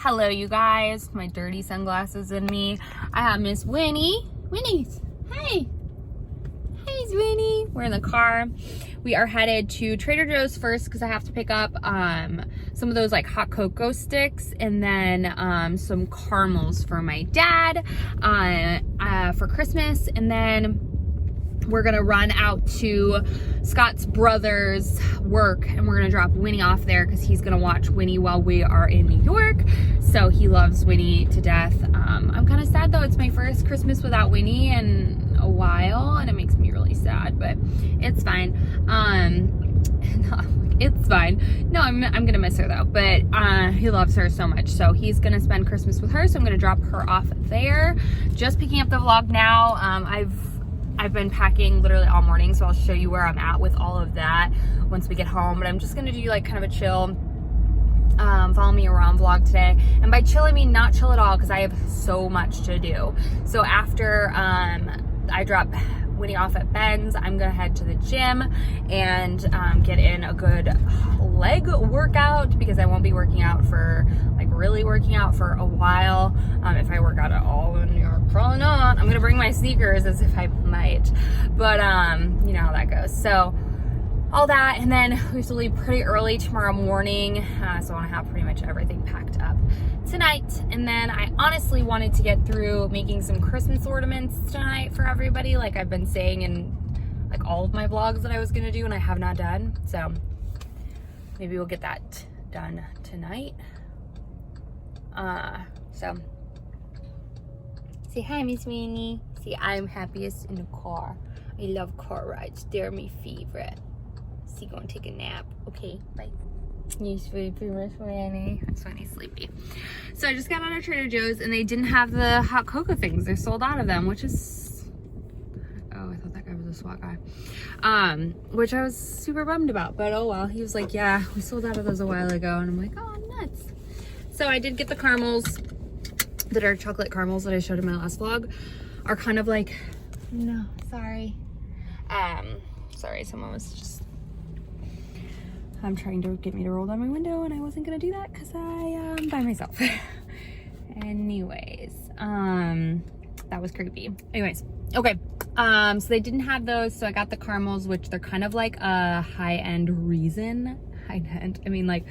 Hello, you guys. My dirty sunglasses in me. I have Miss Winnie. Winnie's. Hey. Hey, Winnie. We're in the car. We are headed to Trader Joe's first because I have to pick up some of those like hot cocoa sticks and then some caramels for my dad for Christmas. And then we're gonna run out to Scott's brother's work and we're gonna drop Winnie off there because he's gonna watch Winnie while we are in New York. So he loves Winnie to death. I'm kind of sad though. It's my first Christmas without Winnie in a while and it makes me really sad, but it's fine. It's fine. No, I'm gonna miss her though, but he loves her so much. So he's gonna spend Christmas with her. So I'm gonna drop her off there. Just picking up the vlog now. I've been packing literally all morning, so I'll show you where I'm at with all of that once we get home. But I'm just gonna do like kind of a chill, follow me around vlog today. And by chill, I mean not chill at all because I have so much to do. So after I drop Winnie off at Ben's, I'm gonna head to the gym and get in a good leg workout because I won't be working out for really working out for a while. If I work out at all in New York, probably not. I'm gonna bring my sneakers as if I might, but you know how that goes. So all that, and then we have to leave pretty early tomorrow morning, so I want to have pretty much everything packed up tonight. And then I honestly wanted to get through making some Christmas ornaments tonight for everybody, like I've been saying in like all of my vlogs that I was gonna do and I have not done. So maybe we'll get that done tonight. So say hi, Miss Winnie. See, I'm happiest in the car. I love car rides. They're my favorite. See, go and take a nap. Okay, bye. You sleepy, Miss Winnie? Miss Winnie's sleepy. So I just got out of Trader Joe's and they didn't have the hot cocoa things. They're sold out of them, which is, oh, I thought that guy was a SWAT guy. Which I was super bummed about, but oh well. He was like, yeah, we sold out of those a while ago. And I'm like, oh, nuts. So I did get the caramels, the dark chocolate caramels that I showed in my last vlog are kind of like, no, sorry. Sorry, someone was just, trying to get me to roll down my window and I wasn't gonna do that because I am by myself. Anyways, that was creepy. Anyways, okay. So they didn't have those, so I got the caramels, which they're kind of like a high-end Reason. High-end, I mean like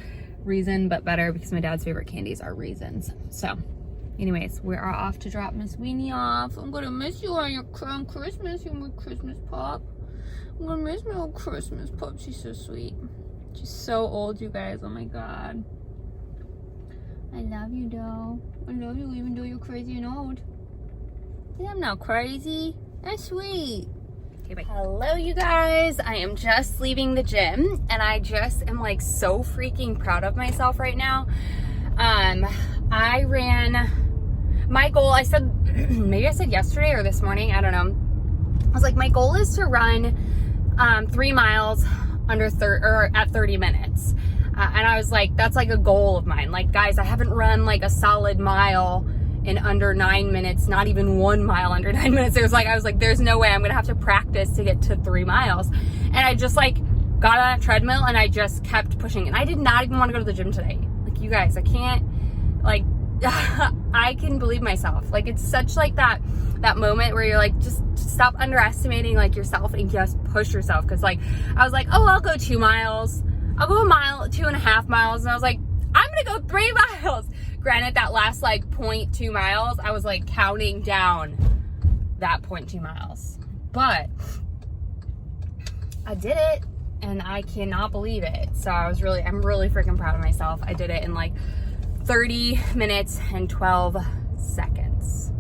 Reason, but better because my dad's favorite candies are Reasons. So anyways, we are off to drop Miss Winnie off. I'm gonna miss you on your Christmas, you my Christmas pup. I'm gonna miss my old Christmas pup. She's so sweet. She's so old, you guys. Oh my god. I love you though. I love you even though you're crazy and old. See, I'm not crazy. That's sweet. Okay, bye. Hello, you guys. I am just leaving the gym and I just am like so freaking proud of myself right now. I ran my goal. I said, maybe I said yesterday or this morning. I don't know. I was like, my goal is to run 3 miles at 30 minutes. And I was like, that's like a goal of mine. Like, guys, I haven't run like a solid mile in under 9 minutes, not even 1 mile under 9 minutes. I was like, there's no way I'm gonna have to practice to get to 3 miles. And I just like got on a treadmill and I just kept pushing. And I did not even want to go to the gym today. Like, you guys, I can't, like, I can believe myself. Like, it's such like that moment where you're like, just stop underestimating like yourself and just push yourself. Cause like, I was like, oh, I'll go 2 miles. I'll go a mile, 2.5 miles. And I was like, I'm gonna go 3 miles. Granted, that last like 0.2 miles, I was like counting down that 0.2 miles, but I did it and I cannot believe it. So I'm really freaking proud of myself. I did it in like 30 minutes and 12 seconds,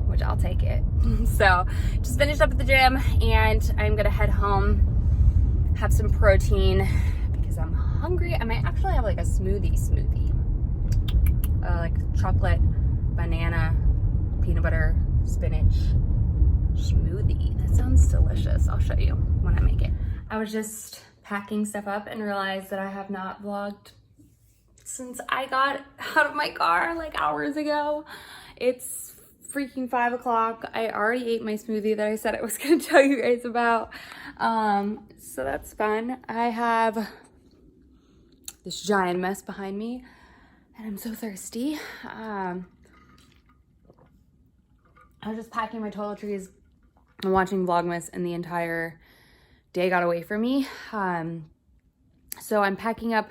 which I'll take it. So just finished up at the gym and I'm gonna head home, have some protein because I'm hungry. I might actually have like a smoothie. Like chocolate, banana, peanut butter, spinach smoothie. That sounds delicious. I'll show you when I make it. I was just packing stuff up and realized that I have not vlogged since I got out of my car like hours ago. It's freaking 5 o'clock. I already ate my smoothie that I said I was gonna tell you guys about. So that's fun. I have this giant mess behind me and I'm so thirsty. I was just packing my toiletries and watching Vlogmas, and the entire day got away from me. So I'm packing up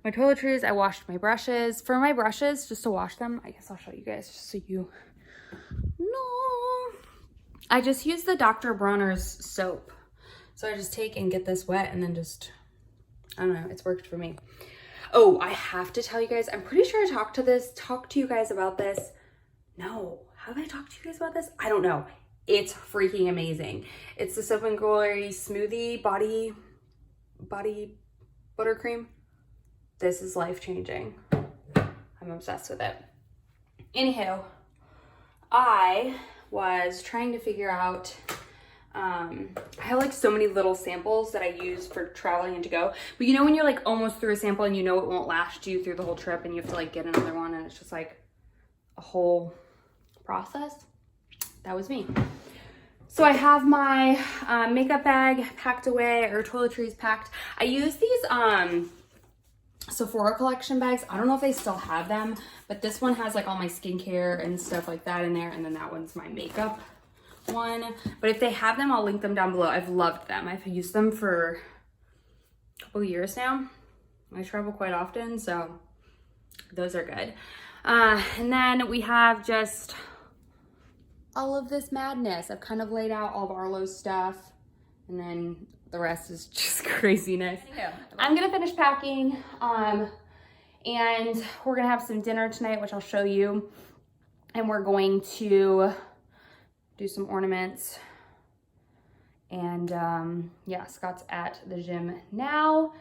my toiletries. I washed my brushes. For my brushes, just to wash them, I guess I'll show you guys just so you know. I just use the Dr. Bronner's soap. So I just take and get this wet and then just, I don't know, it's worked for me. Oh, I have to tell you guys, I'm pretty sure I talked to you guys about this. No, have I talked to you guys about this? I don't know. It's freaking amazing. It's the Soap and Glory Smoothie Body Buttercream. This is life-changing. I'm obsessed with it. Anywho, I was trying to figure out, I have like so many little samples that I use for traveling and to go. But you know when you're like almost through a sample and you know it won't last you through the whole trip and you have to like get another one and it's just like a whole process? That was me. So I have my makeup bag packed away, or toiletries packed. I use these Sephora collection bags. I don't know if they still have them, but this one has like all my skincare and stuff like that in there, and then that one's my makeup one. But if they have them, I'll link them down below. I've loved them. I've used them for a couple years now. I travel quite often, so those are good. And then we have just all of this madness. I've kind of laid out all of Arlo's stuff, and then the rest is just craziness. I'm gonna finish packing, and we're gonna have some dinner tonight, which I'll show you, and we're going to do some ornaments. And yeah, Scott's at the gym now.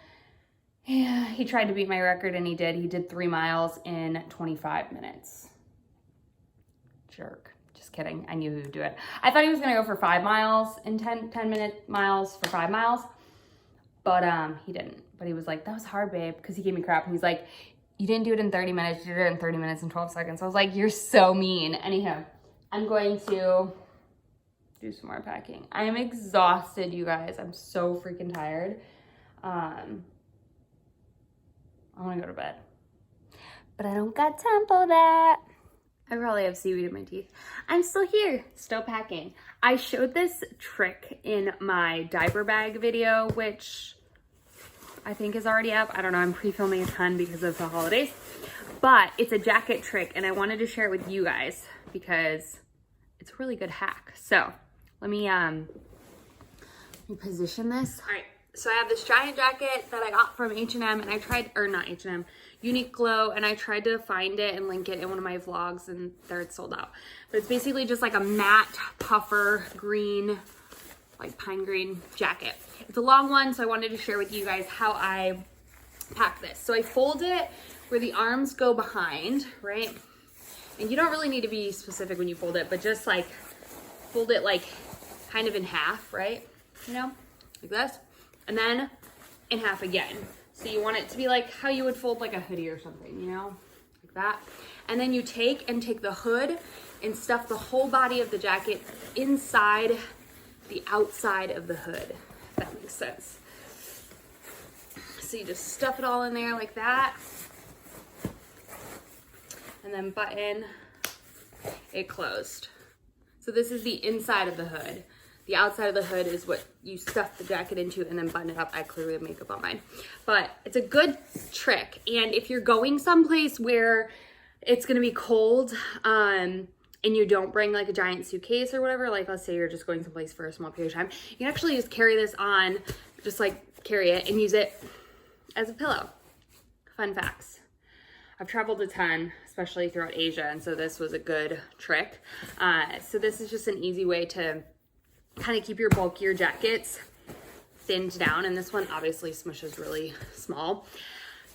Yeah, he tried to beat my record, and he did. He did 3 miles in 25 minutes. Jerk. Just kidding. I knew he would do it. I thought he was gonna go for 5 miles in 10-minute miles for 5 miles, but he didn't. But he was like, that was hard, babe, because he gave me crap. And he's like, you didn't do it in 30 minutes, you did it in 30 minutes and 12 seconds. I was like, you're so mean. Anyhow, I'm going to do some more packing. I am exhausted, you guys. I'm so freaking tired. I want to go to bed, but I don't got time for that. I probably have seaweed in my teeth. I'm still here, still packing. I showed this trick in my diaper bag video, which I think is already up. I don't know, I'm pre-filming a ton because of the holidays, but it's a jacket trick and I wanted to share it with you guys because it's a really good hack. So let me position this. All right, so I have this giant jacket that I got from H&M, and I tried, or not H&M, Uniqlo, and I tried to find it and link it in one of my vlogs, and there it's sold out. But it's basically just like a matte puffer green, like pine green jacket. It's a long one, so I wanted to share with you guys how I pack this. So I fold it where the arms go behind, right? And you don't really need to be specific when you fold it, but just like fold it like kind of in half, right? You know, like this. And then in half again. So you want it to be like how you would fold like a hoodie or something, you know, like that. And then you take the hood and stuff the whole body of the jacket inside the outside of the hood, if that makes sense. So you just stuff it all in there like that. And then button it closed. So this is the inside of the hood. The outside of the hood is what you stuff the jacket into and then button it up. I clearly have makeup on mine. But it's a good trick. And if you're going someplace where it's gonna be cold and you don't bring like a giant suitcase or whatever, like let's say you're just going someplace for a small period of time, you can actually just carry this on, just like carry it and use it as a pillow. Fun facts. I've traveled a ton, especially throughout Asia, and so this was a good trick. So this is just an easy way to kind of keep your bulkier jackets thinned down, and this one obviously smushes really small.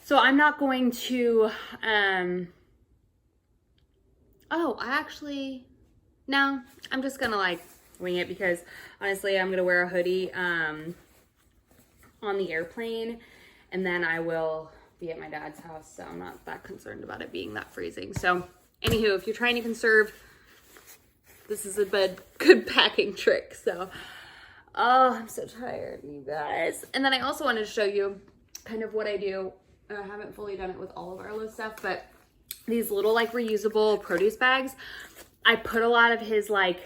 So I'm not going to, no, I'm just gonna like wing it because honestly, I'm gonna wear a hoodie on the airplane, and then I will be at my dad's house, so I'm not that concerned about it being that freezing. So anywho, if you're trying to conserve, this is a good packing trick. So, oh, I'm so tired, you guys. And then I also wanted to show you kind of what I do. I haven't fully done it with all of Arlo's stuff, but these little like reusable produce bags. I put a lot of his like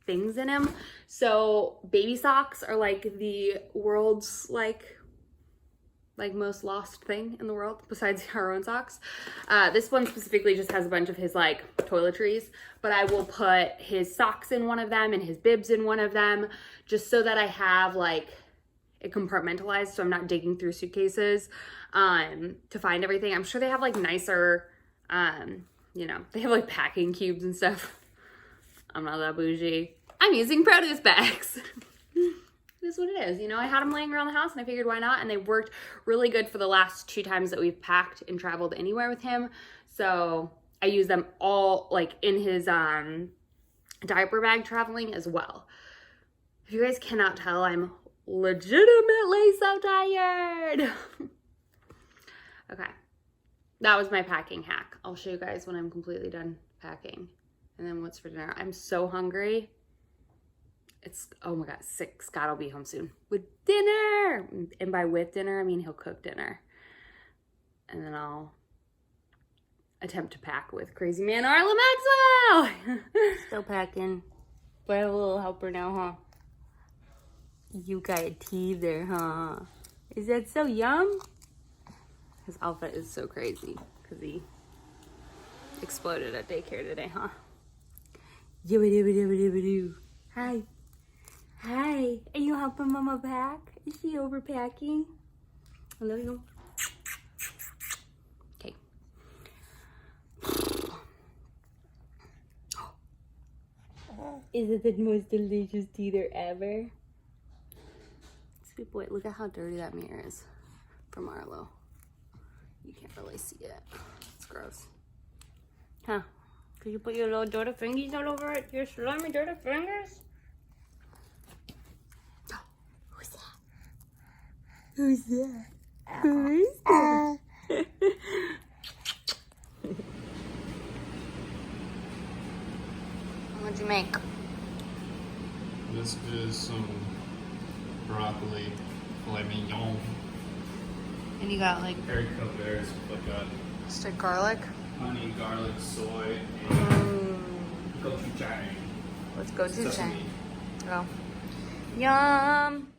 things in him. So baby socks are like the world's like most lost thing in the world besides our own socks. This one specifically just has a bunch of his like toiletries, but I will put his socks in one of them and his bibs in one of them, just so that I have like it compartmentalized, so I'm not digging through suitcases to find everything. I'm sure they have like nicer, you know, they have like packing cubes and stuff. I'm not that bougie. I'm using produce bags. It is what it is. You know, I had them laying around the house and I figured why not? And they worked really good for the last 2 times that we've packed and traveled anywhere with him. So I use them all like in his diaper bag traveling as well. If you guys cannot tell, I'm legitimately so tired. Okay. That was my packing hack. I'll show you guys when I'm completely done packing. And then what's for dinner. I'm so hungry. It's, oh my God, Scott will be home soon with dinner. And by with dinner, I mean he'll cook dinner. And then I'll attempt to pack with crazy man Arla Maxwell. Still packing. But I have a little helper now, huh? You got a teether, huh? Is that so yum? His outfit is so crazy because he exploded at daycare today, huh? Hi. Hi. Are you helping Mama pack? Is she overpacking? I love you. Okay. Is it the most delicious teether ever? Sweet boy, look at how dirty that mirror is from Arlo. You can't really see it. It's gross. Huh? Could you put your little dirty fingies all over it? Your slimy dirty fingers? Who's that? Who's that? Who is that? What'd you make? This is some broccoli filet mignon. And you got like Harry cut bears with like stick garlic. honey, garlic, soy, and gochujang. Let's go to Sesame. Go. Yum.